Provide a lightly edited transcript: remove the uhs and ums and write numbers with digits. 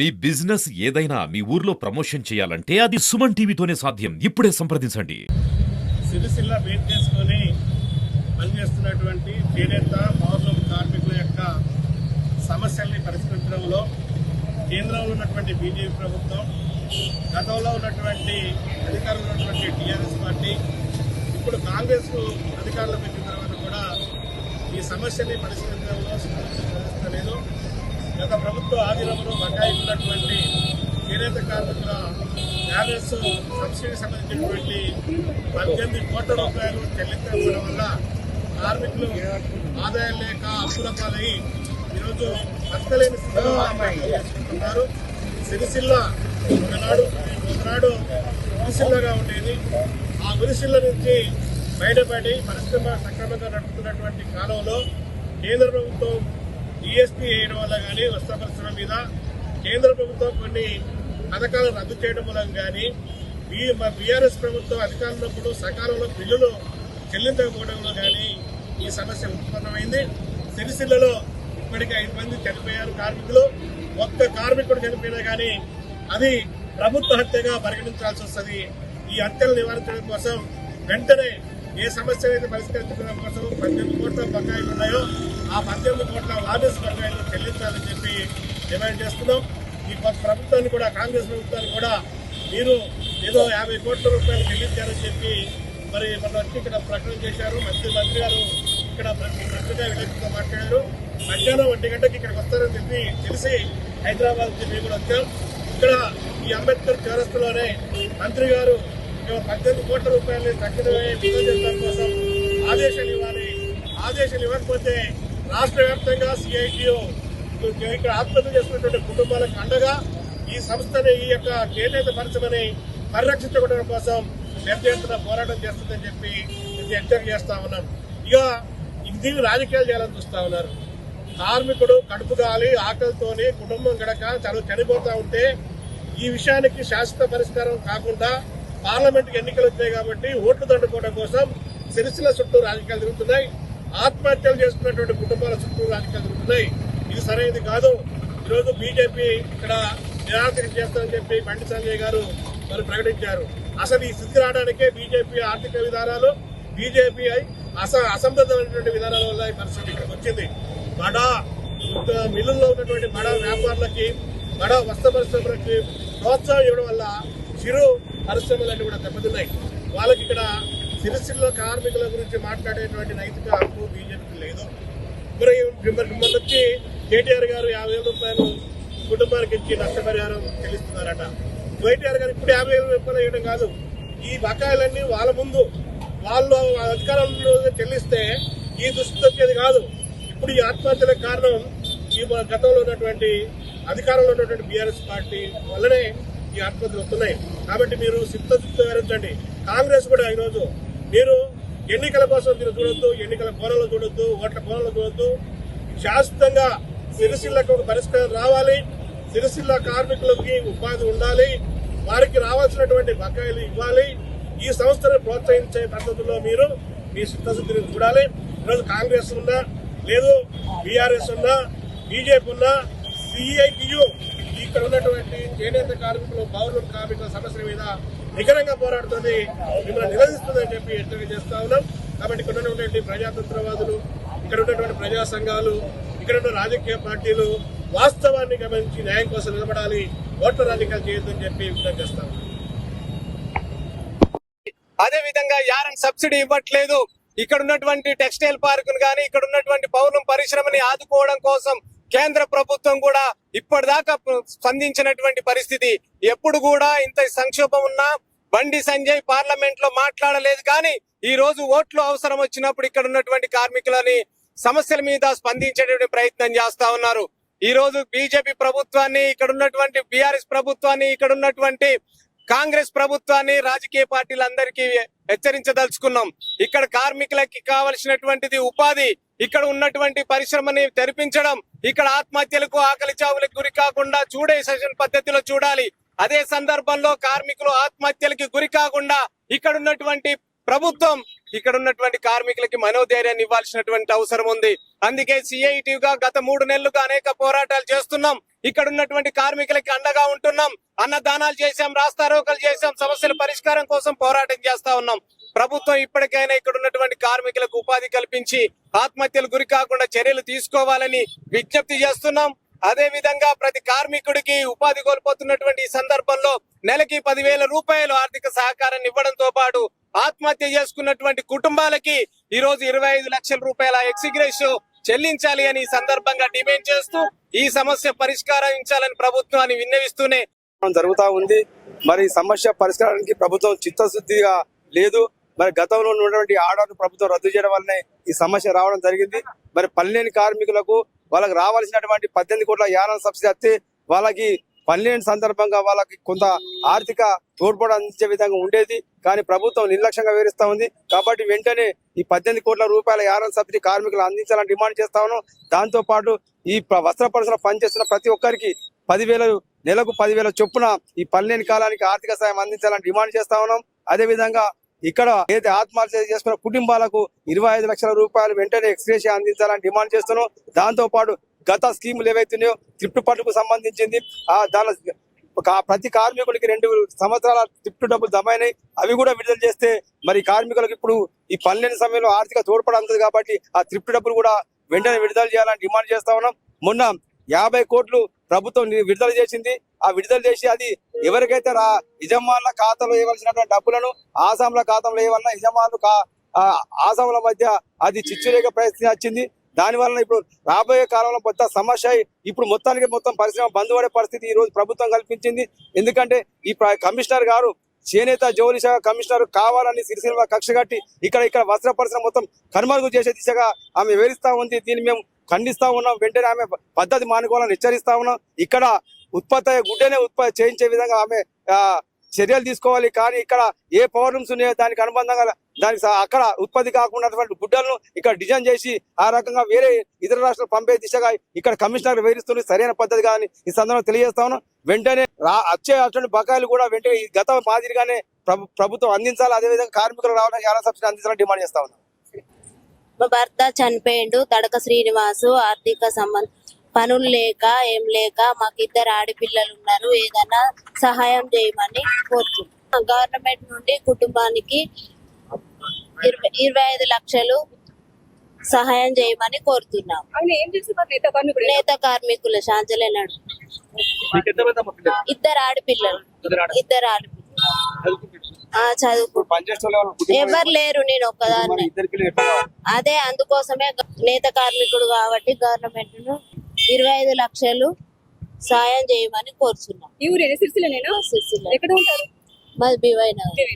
మీ business ఏదైనా మీ ఊర్లో promotion చేయాలంటే అది సుమన్ టీవీతోనే సాధ్యం. ఇప్పుడే సంప్రదించండి. సిరిసిల్ల బేస్ చేసుకొని పనిచేస్తున్నటువంటి చేనేత పౌరులు కార్మికుల యొక్క సమస్యల్ని పరిష్కరించడంలో కేంద్రంలో ఉన్నటువంటి బీజేపీ ప్రభుత్వం, గతంలో ఉన్నటువంటి అధికారంలో ఉన్నటువంటి టీఆర్ఎస్ పార్టీ, ఇప్పుడు కాంగ్రెస్ అధికారంలోకి వచ్చిన తర్వాత కూడా ఈ సమస్యని పరిష్కరించడంలో లేదు. గత ప్రభుత్వ ఆధీనంలో బకాయి ఉన్నటువంటి చేనేత కార్మికుల బ్యాలెన్స్ సబ్సిడీ సంబంధించినటువంటి 18 కోట్ల రూపాయలు చెల్లించకపోవడం వల్ల కార్మికులు ఆదాయం లేక అప్పుల పాలై ఈరోజు బతకలేని స్థితిలో చేసుకుంటున్నారు. సిరిసిల్ల ఒకనాడు గురిసిల్లగా ఉండేది. ఆ గురిసిల్ల నుంచి బయటపడి పరిశ్రమ సక్రమంగా నడుపుతున్నటువంటి కాలంలో కేంద్ర ప్రభుత్వం జీఎస్టీ వేయడం వల్ల కానీ వస్త్ర పరిశ్రమ మీద కేంద్ర ప్రభుత్వం కొన్ని పథకాలు రద్దు చేయడం వల్ల కానీ బీఆర్ఎస్ ప్రభుత్వం అధికారంలో సకాలంలో బిల్లులు చెల్లించకపోవడంలో కానీ ఈ సమస్య ఉత్పన్నమైంది. సిరిసిల్లలో ఇప్పటికీ 5 మంది చనిపోయారు కార్మికులు. ఒక్క కార్మికుడు చనిపోయినా కానీ అది ప్రభుత్వ హత్యగా పరిగణించాల్సి వస్తుంది. ఈ హత్యలు నివారించడం కోసం వెంటనే ఏ సమస్య అయితే పరిష్కరించడం కోసం 18 కోట్ల బకాయిలు ఉన్నాయో ఆ 18 కోట్ల వార్డెస్ బకాయిలు చెల్లించాలని చెప్పి డిమాండ్ చేస్తున్నాం. ఈ ప్రభుత్వాన్ని కూడా, కాంగ్రెస్ ప్రభుత్వాన్ని కూడా మీరు ఏదో 50 కోట్ల రూపాయలు చెల్లించారని చెప్పి మరి మన వచ్చి ఇక్కడ ప్రకటన చేశారు. మంత్రి గారు ఇక్కడ పత్రికా విలేకరులతో మాట్లాడారు. మధ్యాహ్నం 1 గంటకి ఇక్కడికి వస్తారని చెప్పి తెలిసి హైదరాబాద్ నుంచి మేము కూడా వచ్చాం. ఇక్కడ ఈ అంబేద్కర్ చౌరస్తాలోనే మంత్రి గారు 18 కోట్ల రూపాయలు తక్షణమే విడుదల కోసం ఆదేశాలు ఇవ్వాలి. ఆదేశాలు ఇవ్వకపోతే రాష్ట్ర వ్యాప్తంగా సిఐటియు ఇక్కడ ఆత్మహత్య చేస్తున్నటువంటి కుటుంబాలకు అండగా ఈ సంస్థని, ఈ యొక్క చేనేత పరిశ్రమని పరిరక్షించుకోవడం కోసం పెద్ద ఎత్తున పోరాటం చేస్తుందని చెప్పి హెచ్చరిక చేస్తా ఉన్నాం. ఇక దీన్ని రాజకీయాలు చేయాలని చూస్తా ఉన్నారు. కార్మికుడు కడుపు గాలి ఆకలితోని కుటుంబం గడక చనిపోతా ఉంటే ఈ విషయానికి శాశ్వత పరిష్కారం కాకుండా పార్లమెంట్కి ఎన్నికలు వచ్చాయి కాబట్టి ఓట్లు దండుకోవడం కోసం సిరిసిల్ల చుట్టూ రాజకీయాలు జరుగుతున్నాయి. ఆత్మహత్యలు చేసుకున్నటువంటి కుటుంబాల చుట్టూ రాజకీయాలు జరుగుతున్నాయి. ఇది సరైనది కాదు. ఈరోజు బీజేపీ ఇక్కడ నిరాకరణ చేస్తారని చెప్పి బండి సంజయ్ గారు మరి ప్రకటించారు. అసలు ఈ స్థితి రావడానికే బీజేపీ ఆర్థిక విధానాలు, బీజేపీ అసంబద్ధమైనటువంటి విధానాల వల్ల ఈ పరిస్థితి ఇక్కడికి వచ్చింది. బడా మిల్లుల్లో ఉన్నటువంటి బడా వ్యాపారులకి, బడా వస్త్ర పరిశ్రమలకి ప్రోత్సాహం ఇవ్వడం వల్ల చిరు పరిశ్రమలన్నీ కూడా దెబ్బతిన్నాయి. వాళ్ళకి ఇక్కడ సిరిసిల్ల కార్మికుల గురించి మాట్లాడేటువంటి నైతిక హక్కు బీజేపీకి లేదు. మిమ్మల్ని వచ్చి కేటీఆర్ గారు 50,000 రూపాయలు కుటుంబానికి ఇచ్చి నష్టపరిహారం చెల్లిస్తున్నారట. కేటీఆర్ గారు ఇప్పుడు 50,000 రూపాయలు ఇవ్వడం కాదు, ఈ బకాయిలన్నీ వాళ్ళ ముందు వాళ్ళు అధికారంలో చెల్లిస్తే ఈ దుస్థితి వచ్చేది కాదు. ఇప్పుడు ఈ ఆత్మహత్యలకు కారణం ఈ గతంలో ఉన్నటువంటి అధికారంలో ఉన్నటువంటి బీఆర్ఎస్ పార్టీ వల్లనే ఈ ఆత్మహత్యలు వస్తున్నాయి. కాబట్టి మీరు సిద్ధశుద్ధి వివరించండి. కాంగ్రెస్ కూడా ఈరోజు మీరు ఎన్నికల కోసం మీరు చూడొద్దు, ఎన్నికల కోణంలో చూడొద్దు, ఓట్ల కోణంలో చూడొద్దు. శాశ్వతంగా సిరిసిల్లకు ఒక పరిష్కారం రావాలి. సిరిసిల్ల కార్మికులకి ఉపాధి ఉండాలి. వారికి రావాల్సినటువంటి బకాయిలు ఇవ్వాలి. ఈ సంస్థను ప్రోత్సహించే పద్ధతుల్లో మీరు మీ సిద్ధశుద్ధిని చూడాలి. ఈరోజు కాంగ్రెస్ ఉన్నా, లేదు బీఆర్ఎస్ ఉన్నా, బీజేపీ ఉన్నా, సిఐటియు ఇక్కడ ఉన్నటువంటి చేనేత కార్మికులు, పౌరుల కార్మికుల సమస్యల మీద నికరంగా పోరాడుతుంది, మిమ్మల్ని నిలదీస్తుందని చెప్పి హెచ్చరిక చేస్తా ఉన్నాం. కాబట్టి ఇక్కడ ఉన్నటువంటి ప్రజాతంత్రవాదులు, ఇక్కడ ఉన్నటువంటి ప్రజా సంఘాలు, ఇక్కడ ఉన్న రాజకీయ పార్టీలు వాస్తవాన్ని గమనించి న్యాయం కోసం నిలబడాలి, ఓట్ల రాజకీయాలు చేయొద్దని చెప్పి విజ్ఞప్తి చేస్తా ఉన్నాం. అదే విధంగా యారన్ సబ్సిడీ ఇవ్వట్లేదు. ఇక్కడ ఉన్నటువంటి టెక్స్టైల్ పార్కును కానీ, ఇక్కడ ఉన్నటువంటి పౌరం పరిశ్రమని ఆదుకోవడం కోసం కేంద్ర ప్రభుత్వం కూడా ఇప్పటిదాకా స్పందించినటువంటి పరిస్థితి. ఎప్పుడు కూడా ఇంత సంక్షోభం ఉన్నా బండి సంజయ్ పార్లమెంట్ లో మాట్లాడలేదు. కానీ ఈ రోజు ఓట్లు అవసరం వచ్చినప్పుడు ఇక్కడ ఉన్నటువంటి కార్మికులని సమస్యల మీద స్పందించేటువంటి ప్రయత్నం చేస్తా ఉన్నారు. ఈ రోజు బీజేపీ ప్రభుత్వాన్ని, ఇక్కడ ఉన్నటువంటి బీఆర్ఎస్ ప్రభుత్వాన్ని, ఇక్కడ ఉన్నటువంటి కాంగ్రెస్ ప్రభుత్వాన్ని, రాజకీయ పార్టీలందరికీ హెచ్చరించదలుచుకున్నాం. ఇక్కడ కార్మికులకి కావలసినటువంటిది ఉపాధి, ఇక్కడ ఉన్నటువంటి పరిశ్రమని తెరిపించడం, ఇక్కడ ఆత్మహత్యలకు, ఆకలి చావులకు గురి కాకుండా చూడే సెషన్ పద్ధతిలో చూడాలి. అదే సందర్భంలో కార్మికులు ఆత్మహత్యలకి గురి కాకుండా ఇక్కడ ఉన్నటువంటి ప్రభుత్వం ఇక్కడ ఉన్నటువంటి కార్మికులకి మనోధైర్యాన్ని ఇవ్వాల్సినటువంటి అవసరం ఉంది. అందుకే సిఐటిగా గత 3 నెలలుగా అనేక పోరాటాలు చేస్తున్నాం. ఇక్కడ ఉన్నటువంటి కార్మికులకి అండగా ఉంటున్నాం. అన్నదానాలు చేశాం, రాస్తారోకలు చేశాం, సమస్యల పరిష్కారం కోసం పోరాటం చేస్తా ఉన్నాం. ప్రభుత్వం ఇప్పటికైనా ఇక్కడ ఉన్నటువంటి కార్మికులకు ఉపాధి కల్పించి ఆత్మహత్యలు గురి కాకుండా చర్యలు తీసుకోవాలని విజ్ఞప్తి చేస్తున్నాం. అదే విధంగా ప్రతి కార్మికుడికి ఉపాధి కోల్పోతున్నటువంటి ఈ సందర్భంలో నెలకి 10,000 రూపాయలు ఆర్థిక సహకారాన్ని ఇవ్వడంతో పాటు ఆత్మహత్య చేసుకున్నటువంటి కుటుంబాలకి ఈ రోజు 25 లక్షల రూపాయల ఎక్స్గ్రేషియో చెల్లించాలి అని ఈ సందర్భంగా డిమాండ్ చేస్తూ ఈ సమస్య పరిష్కరించాలని ప్రభుత్వాన్ని విన్నవిస్తూనే జరుగుతా ఉంది. మరి సమస్య పరిష్కారానికి ప్రభుత్వం చిత్తశుద్ధిగా లేదు. మరి గతంలో ఉన్నటువంటి ఆర్డర్ను ప్రభుత్వం రద్దు చేయడం వల్లనే ఈ సమస్య రావడం జరిగింది. మరి పనిలేని కార్మికులకు వాళ్ళకి రావాల్సినటువంటి 18 కోట్ల యానం సబ్సిడీ వస్తే వాళ్ళకి పనిలేని సందర్భంగా వాళ్ళకి కొంత ఆర్థిక తోడ్పాటు అందించే విధంగా ఉండేది. కానీ ప్రభుత్వం నిర్లక్ష్యంగా వివరిస్తా ఉంది. కాబట్టి వెంటనే ఈ 18 కోట్ల రూపాయల యానం సబ్సిడీ కార్మికులు అందించాలని డిమాండ్ చేస్తా ఉన్నాం. దాంతో పాటు ఈ వస్త్ర పరిశ్రమ పనిచేస్తున్న ప్రతి ఒక్కరికి 10,000 నెలకు 10,000 చొప్పున ఈ పనిలేని కాలానికి ఆర్థిక సాయం అందించాలని డిమాండ్ చేస్తా ఉన్నాం. అదే విధంగా ఇక్కడ ఏదైతే ఆత్మహత్య చేసుకున్న కుటుంబాలకు 25 లక్షల రూపాయలు వెంటనే ఎక్స్గ్రేషియో అందించాలని డిమాండ్ చేస్తున్నాం. దాంతో పాటు గత స్కీములు ఏవైతున్నాయో త్రిప్ట్ పట్టుకు సంబంధించింది దాని ప్రతి కార్మికుడికి 2 సంవత్సరాల త్రిప్ట్ డబ్బులు జమైనాయి. అవి కూడా విడుదల చేస్తే మరి కార్మికులకు ఇప్పుడు ఈ పనిలేని సమయంలో ఆర్థిక తోడ్పడి అందుతుంది. కాబట్టి ఆ త్రిప్ట్ డబ్బులు కూడా వెంటనే విడుదల చేయాలని డిమాండ్ చేస్తా ఉన్నాం. మొన్న 50 కోట్లు ప్రభుత్వం విడుదల చేసింది. ఆ విడుదల చేసి అది ఎవరికైతే యజమానుల ఖాతాలో వేయవలసినటువంటి డబ్బులను ఆసాంల ఖాతాలో వేయవలన యజమానులు ఆసాంల మధ్య అది చిచ్చురేగ పరిస్థితి వచ్చింది. దాని వలన ఇప్పుడు రాబోయే కాలంలో కొత్త సమస్య ఇప్పుడు మొత్తం పరిశ్రమ బంద్ పడే పరిస్థితి ఈ రోజు ప్రభుత్వం కల్పించింది. ఎందుకంటే ఈ కమిషనర్ గారు చేనేత జౌలి శాఖ కమిషనర్ కావాలని సిరిసిల్ల కక్ష కట్టి ఇక్కడ వస్త్ర పరిశ్రమ మొత్తం కనుమరుగు చేసే దిశగా ఆమె వివరిస్తా ఉంది. దీన్ని మేము ఖండిస్తా ఉన్నాం. వెంటనే ఆమె పద్ధతి మానుకోవాలని హెచ్చరిస్తా ఉన్నాం. ఇక్కడ ఉత్పత్తి గుడ్డనే ఉత్పత్తి చేయించే విధంగా ఆమె చర్యలు తీసుకోవాలి. కానీ ఇక్కడ ఏ పవర్ రూమ్స్ ఉన్నాయో దానికి అనుబంధంగా దానికి అక్కడ ఉత్పత్తి కాకుండా గుడ్డలను ఇక్కడ డిజైన్ చేసి ఆ రకంగా వేరే ఇతర రాష్ట్రాలు పంపే దిశగా ఇక్కడ కమిషనర్ వివరిస్తుంది. సరైన పద్ధతి కానీ ఈ సందర్భంగా తెలియజేస్తా ఉన్నాం. వెంటనే వచ్చే అటువంటి బకాయిలు కూడా వెంటనే గత మాదిరిగానే ప్రభుత్వం అందించాలి. అదేవిధంగా కార్మికులు రావడానికి యానం సబ్సిడీ అందించాలని డిమాండ్ చేస్తా ఉన్నాం. మా భర్త చనిపోయిండు. తడక శ్రీనివాసు ఆర్థిక సంబంధం పనులు లేక ఏం లేక మాకు 2 ఆడపిల్లలు ఉన్నారు. ఏదైనా సహాయం చేయమని కోరుతున్నాం. గవర్నమెంట్ నుండి కుటుంబానికి 25 లక్షలు సహాయం చేయమని కోరుతున్నాం. నేత కార్మికులు శాంతలేనాడు 2 ఆడపిల్లలు చదువుకు ఎవరు లేరు, నేను ఒక్కదాన్ని. అదే అందుకోసమే నేత కార్మికుడు కాబట్టి గవర్నమెంట్ ను 25 లక్షలు సాయం చేయమని కోరుచున్నాం. సిరిసిల్ల మాది బివై నగర్.